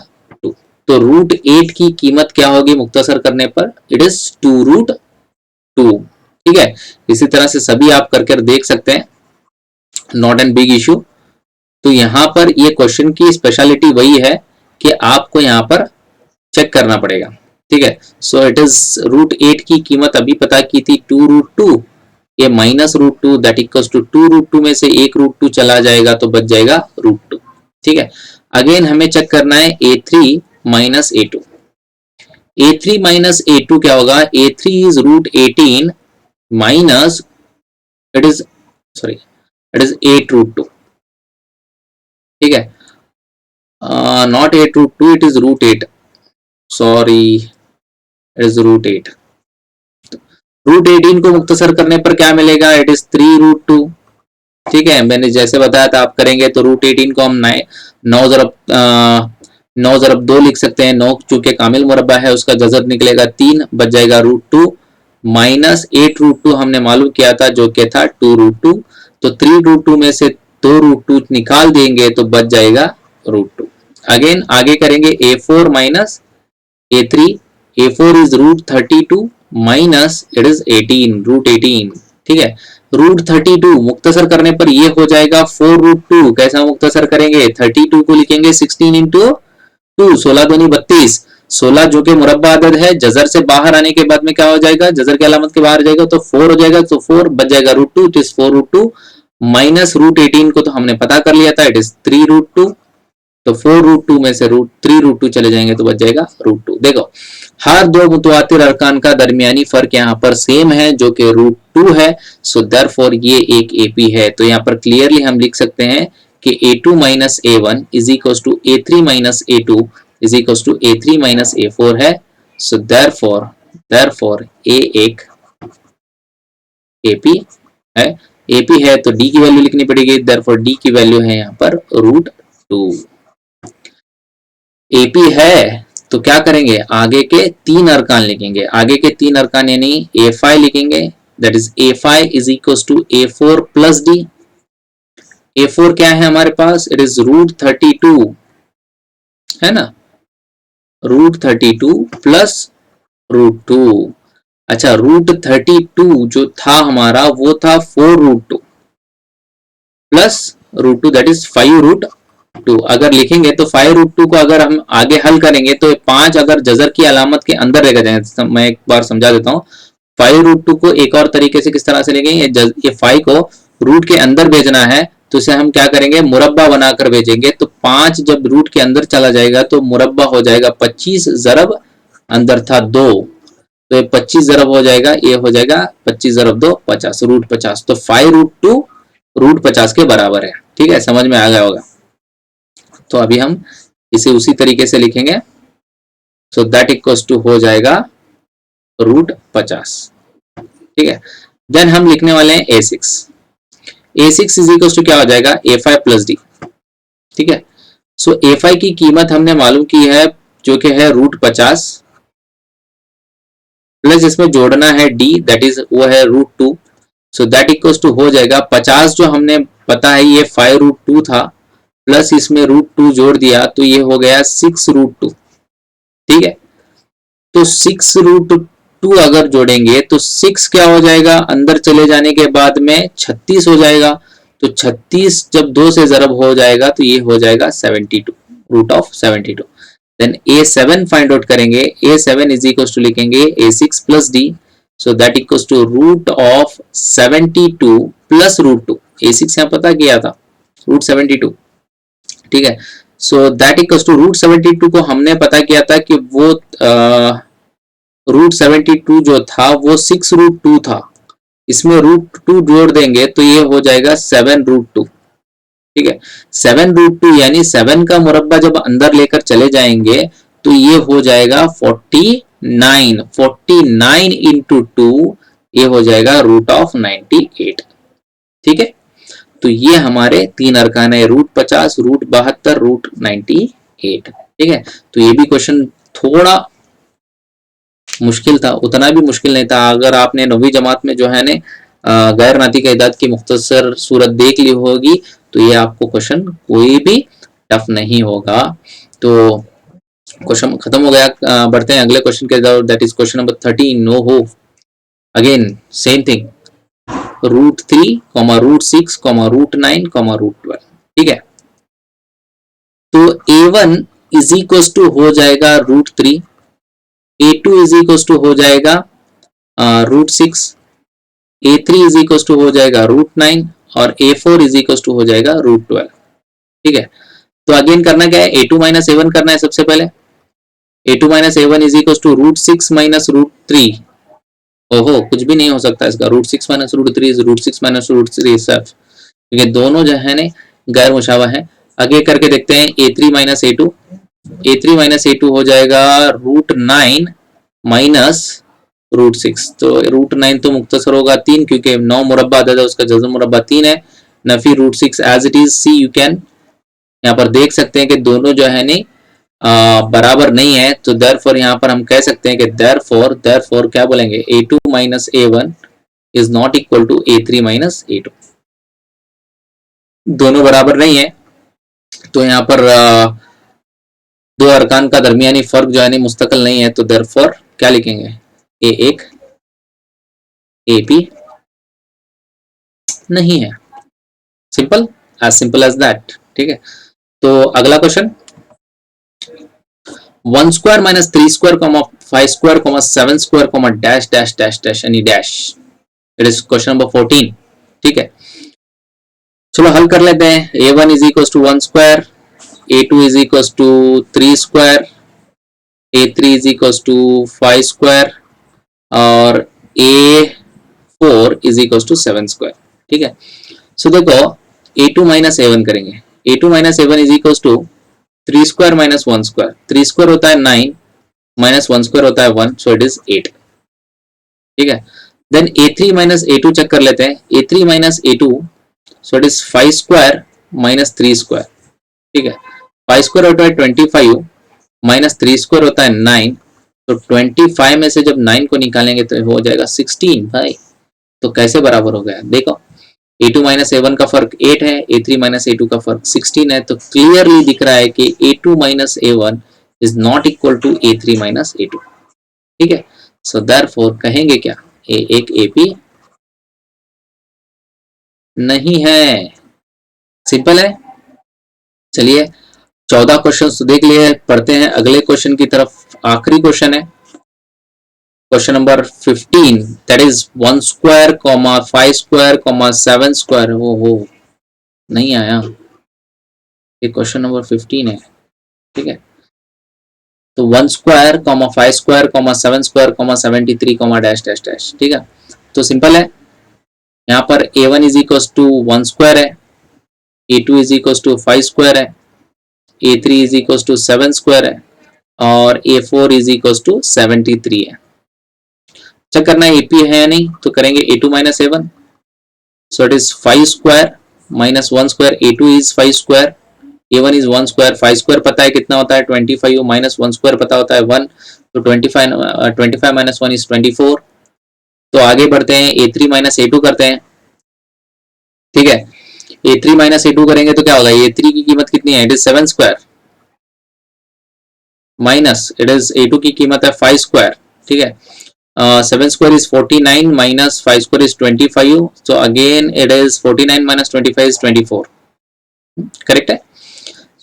2। तो √8 की कीमत क्या होगी मुख्तसर करने पर, इट इज 2√2। ठीक है, इसी तरह से सभी आप करके देख सकते हैं, नॉट एन बिग इशू। तो यहाँ पर ये क्वेश्चन की स्पेशलिटी वही है कि आपको यहाँ पर चेक करना पड़ेगा। ठीक है, सो इट इज √8 की कीमत अभी पता की थी 2√2, ये माइनस √2 दैट इक्वल्स टू 2√2 में से एक √2 चला जाएगा तो बच जाएगा √2। ठीक है, अगेन हमें चेक करना है A3 minus A2। A3 minus A2 क्या होगा, A3 is √18 minus it is it is 8√2। ठीक है, not 8√2, it is √8, sorry it is √8। √18 को मुख्तसर करने पर क्या मिलेगा, इट इज 3√2। ठीक है, मैंने जैसे बताया था आप करेंगे तो √18 को हम 9 ज़रब 2 लिख सकते हैं। 9 चूंकि कामिल मुरब्बा है, उसका जज़र निकलेगा 3, बच जाएगा √2 माइनस 8√2 हमने मालूम किया था जो कि था 2√2। तो 3√2 में से 2√2 निकाल देंगे तो बच जाएगा √2। अगेन आगे करेंगे A4 minus A3। A4 is √32 minus it is 18, √18। ठीक है, √32 मुख्तसर करने पर ये हो जाएगा 4√2। कैसा मुख्तसर करेंगे, 32 को लिखेंगे 16 इंटू 2, 16 दूनी 32। 16 जो कि मुरब्बा अदद है, जजर से बाहर आने के बाद में क्या हो जाएगा, जजर की अलामत के बाहर जाएगा तो 4 हो जाएगा, तो 4 बच जाएगा √2, इट इज 4√2 माइनस √18 को तो हमने पता कर लिया था, इट इज 3√2। तो 4√2 में से 3√2 चले जाएंगे तो बच जाएगा √2। देखो, हर दो मुतवातिर अरकान का दरमियानी फर्क यहाँ पर सेम है जो कि √2 है। सो देयरफॉर ये एक AP है। तो यहाँ पर क्लियरली हम लिख सकते हैं कि A2 minus A1 is equal to A3 minus A2 is equal to A3 minus A4 है। सो देयरफॉर A एक AP है। AP है तो D की वैल्यू लिखनी पड़ेगी, देयरफॉर D की वैल्यू है यहाँ पर √2। AP है तो क्या करेंगे, आगे के 3 अरकान लिखेंगे। आगे के 3 अरकान यानी A5 लिखेंगे, that is A5 is equal to A4 plus D। A4 क्या है हमारे पास, इट इज √32 है ना, √32 प्लस √2। अच्छा, √32 जो था हमारा वो था 4√2 प्लस √2 दैट इज 5√2। अगर लिखेंगे तो 5√2 को अगर हम आगे हल करेंगे तो 5 अगर जजर की अलामत के अंदर रह जाए, मैं एक बार समझा देता हूँ। 5√2 को एक और तरीके से किस तरह से लेंगे, ये 5 को रूट के अंदर भेजना है तो इसे हम क्या करेंगे, मुरब्बा बनाकर भेजेंगे। तो 5 जब रूट के अंदर चला जाएगा तो मुरब्बा हो जाएगा 25 ज़रब अंदर था 2, तो ये 25 ज़रब हो जाएगा, ये हो जाएगा 25 ज़रब 2 50 रूट 50, तो 5 रूट 2 रूट 50 के बराबर है। ठीक है, समझ में आ गया होगा। तो अभी हम इसे उसी तरीके से लिखेंगे, सो दैट इक्वल्स टू हो जाएगा रूट 50। ठीक है, देन हम लिखने वाले हैं A6। A6 is equals to क्या हो जाएगा, A5 प्लस डी। ठीक है, सो A5 की कीमत हमने मालूम की है, जो कि है रूट 50 प्लस इसमें जोड़ना है d, दैट इज वो है root 2। So that equals to हो जाएगा 50 जो हमने पता है ये 5 रूट 2 था, प्लस इसमें रूट 2 जोड़ दिया तो ये हो गया 6 रूट 2। ठीक है, तो 6 रूट 2 अगर जोड़ेंगे तो 6 क्या हो जाएगा, अंदर चले जाने के बाद में 36 हो जाएगा। तो 36 जब 2 से ज़रब हो जाएगा तो ये हो जाएगा 72, root of 72। Then A7 find out करेंगे, A7 इज इक्वल्स टू लिखेंगे A6 plus D, so that equals to root of 72 plus root 2। A6 यहाँ पता किया था, रूट 72। ठीक है, so that equals to root 72 को हमने पता किया था कि वो रूट 72 जो था वो 6 रूट 2 था, इसमें रूट 2 जोड़ देंगे तो ये हो जाएगा 7 रूट 2। ठीक है, 7 रूट 2 यानी 7 का मुरब्बा जब अंदर लेकर चले जाएंगे तो ये हो जाएगा 49। 49 इंटू 2 ये हो जाएगा रूट ऑफ 98। ठीक है, तो ये हमारे तीन अरकान है, रूट 50, रूट 72, रूट 98। ठीक है, तो ये भी क्वेश्चन थोड़ा मुश्किल था, उतना भी मुश्किल नहीं था। अगर आपने 9वीं जमात में जो है ने गैर नातिक एदाद की मुख्तसर सूरत देख ली होगी तो ये आपको क्वेश्चन कोई भी टफ नहीं होगा। तो क्वेश्चन खत्म हो गया, बढ़ते हैं अगले क्वेश्चन के तरफ, that is question number 13। No हो, again same thing, root 3 comma root 6 comma root 9 comma root 12। ठीक है, तो A1 इज इक्वल टू हो जाएगा root 3, A2 is equal to हो जाएगा root 6, A3 is equal to हो जाएगा रूट 9 और A4 इज इक्वल टू हो जाएगा रूट 12। ठीक है, तो अगेन करना क्या है, A2 माइनस A1 करना है सबसे पहले। A2 minus A1 is equal to root 6 minus root 3। ओहो, कुछ भी नहीं हो सकता इसका, root 6 minus root 3 is root 6 minus root 3 self, क्योंकि दोनों जो है ने गैर मुशावा है। आगे करके देखते हैं A3 minus A2। A3 minus A2 हो जाएगा रूट 9 माइनस रूट 6। तो रूट 9 तो मुख्तसर होगा 3, क्योंकि 9 मुरब्बा अदद है, उसका जज़म मुरब्बा 3 है। नफी root 6 as it is see, you can यहाँ पर देख सकते हैं कि दोनों जो है नहीं बराबर नहीं है, तो देयरफॉर यहाँ पर हम कह सकते हैं कि देयरफॉर क्या बोलेंगे, A2 minus A1 is not equal to A3 minus A2। दोनों बराबर नहीं है, तो यहाँ पर दो अरकान का दरमियानी फर्क जो है नहीं मुस्तकिल नहीं है, तो देयरफॉर क्या लिखेंगे, A1 AP नहीं है। Simple as that. ठीक है, तो अगला question, 1 square minus 3 square comma 5 square comma 7 square comma dash dash dash dash any dash, it is question number 14। ठीक है, चलो हल कर लेते हैं। A1 is equal to 1 square, A2 is equal to 3 square, A3 is equal to 5 square और A4 is equal to 7 square. ठीक है, सो देखो A2 माइनस A1 करेंगे, A2 minus A1 is equal to 3 square minus 1 square, 3 square होता है 9 minus 1 square होता है 1, सो it is 8। ठीक है, then A3 minus A2 check कर लेते हैं, A3 minus A2, so it is 5 square minus 3 square. ठीक है, 5 स्क्वायर होता है 25 माइनस 3 स्क्वायर होता है 9, तो 25 में से जब 9 को निकालेंगे तो हो जाएगा 16 भाई। तो कैसे बराबर हो गया, देखो A2 माइनस A1 का फर्क 8 है, A3 माइनस A2 का फर्क 16 है, तो क्लियरली दिख रहा है कि A2 minus A1 is not equal to A3 minus A2। ठीक है, सो देयरफॉर कहेंगे क्या, A1 AP नहीं है। सिंपल है। चलिए 14 क्वेश्चन तो देख लिए, पढ़ते हैं अगले क्वेश्चन की तरफ। आखिरी क्वेश्चन है question number 15, that is 1 square comma 5 square comma 7 square. हो नहीं आया, ये क्वेश्चन नंबर 15 है। ठीक है, तो 1 square comma 5 square comma 7 square comma 73 comma dash dash dash, ठीक है। तो सिंपल है, यहाँ पर a1 is equal to 1 square है, a2 is equal to 5 square है, a3 is equal to 7 square है और a4 इज इक्वल टू 73 है। चेक करना है AP है या नहीं, तो करेंगे a2 minus a1, so it is 5 square minus 1 square, a2 is 5 square, a1 is 1 square, 5 square पता है कितना होता है 25, माइनस 1 स्क्वायर पता होता है 1, तो 25 माइनस 1 इज 24। तो आगे बढ़ते हैं, a3 माइनस a2 करते हैं, ठीक है। a3 माइनस a2 करेंगे तो क्या होगा, a3 की कीमत कितनी है, it is 7 square, minus it is a2 की कीमत है 5 स्क्वायर, ठीक है। 7 square is 49 minus 5 square is 25, so again it is 49 minus 25 is 24, correct है।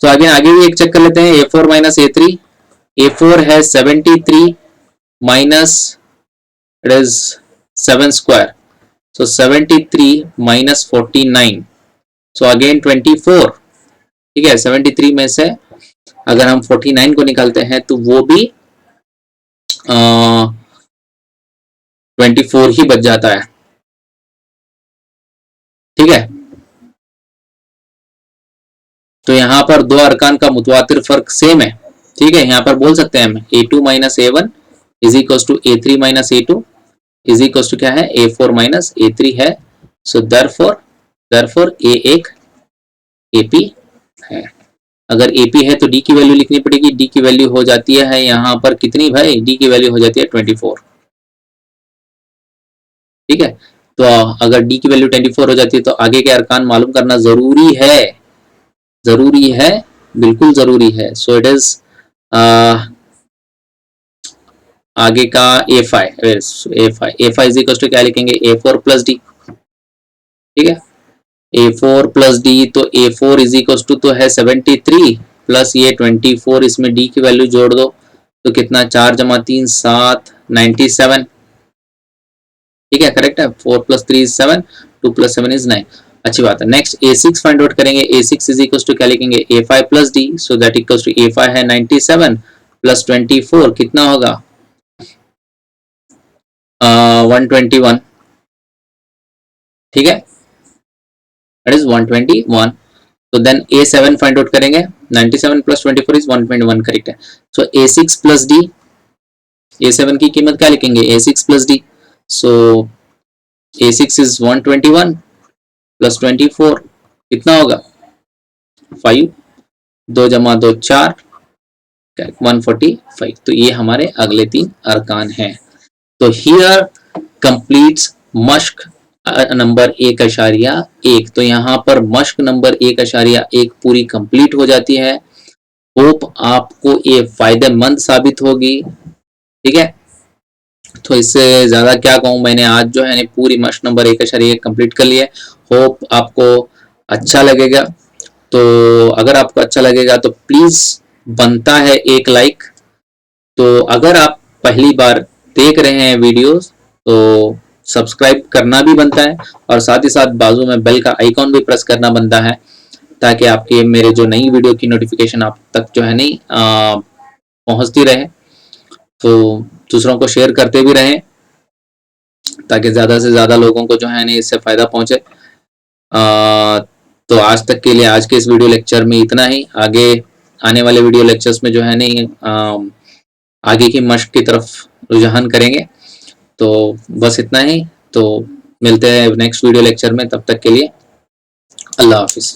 तो आगे भी एक चेक कर लेते हैं, a4 minus a3, a4 है 73 minus it is 7 square, so 73 minus 49, so again 24, ठीक है। 73 में से अगर हम 49 को निकालते हैं तो वो भी 24 ही बच जाता है, ठीक है। तो यहाँ पर दो अरकान का मुतवातिर फर्क सेम है, ठीक है। यहाँ पर बोल सकते हैं हम a2 minus a1 is equal to a3 minus a2 is equal to क्या है, a4 माइनस a3 है, सो देयरफॉर a एक AP है। अगर AP है तो D की वैल्यू लिखनी पड़ेगी, D की वैल्यू हो जाती है यहाँ पर कितनी भाई, D की वैल्यू हो जाती है 24, ठीक है। तो अगर D की वैल्यू 24 हो जाती है तो आगे के अरकान मालूम करना जरूरी है, बिल्कुल जरूरी है। सो इट इज आगे का a5 इज इक्वल टू क्या लिखेंगे, a4 प्लस डी, ठीक है। a4 प्लस डी, तो a4 इज इक्वल टू तो है 73 प्लस ये 24, इसमें d की वैल्यू जोड़ दो तो कितना, 4 जमा 3 7, 97, ठीक है, करेक्ट है। 4 प्लस 3 इज 7, 2 प्लस 7 इज 9, अच्छी बात है। नेक्स्ट a6 फाइंड आउट करेंगे, a6 इज इक्वल टू क्या लिखेंगे, a5 plus D, so that equals to a5 है 97 प्लस 24 कितना होगा 121, ठीक है, दैट इज 121। तो देन a7 फाइंड आउट करेंगे, 97 प्लस 24 इज 121, करेक्ट है। सो a6 प्लस डी, a7 की कीमत क्या लिखेंगे, a6 plus D, so a6 is 121 plus 24 कितना होगा 5, 2 जमा 2 4, 145। तो ये हमारे अगले 3 अरकान हैं। तो हियर कंप्लीट्स मश्क नंबर 1.1। तो यहाँ पर मश्क नंबर 1.1 पूरी कंप्लीट हो जाती है। होप आपको ये फायदेमंद साबित होगी, ठीक है। तो इससे ज्यादा क्या कहूँ, मैंने आज जो है पूरी मश्क नंबर 1.1 कंप्लीट कर लिया। होप आपको अच्छा लगेगा। तो अगर आपको अच्छा लगेगा तो प्लीज बनता है एक लाइक। तो अगर आप पहली बार देख रहे हैं वीडियोस तो सब्सक्राइब करना भी बनता है और साथ ही साथ बाजू में बेल का आइकॉन भी प्रेस करना बनता है, ताकि आपके मेरे जो नई वीडियो की नोटिफिकेशन आप तक जो है नहीं पहुंचती रहे। तो दूसरों को शेयर करते भी रहें ताकि ज़्यादा से ज़्यादा लोगों को जो है नहीं इससे फ़ायदा पहुंचे। तो आज तक के लिए आज के इस वीडियो लेक्चर में इतना ही। आगे आने वाले वीडियो लेक्चर्स में जो है नहीं आगे की मश्क की तरफ रुझान करेंगे। तो बस इतना ही। तो मिलते हैं नेक्स्ट वीडियो लेक्चर में, तब तक के लिए अल्लाह हाफिज़।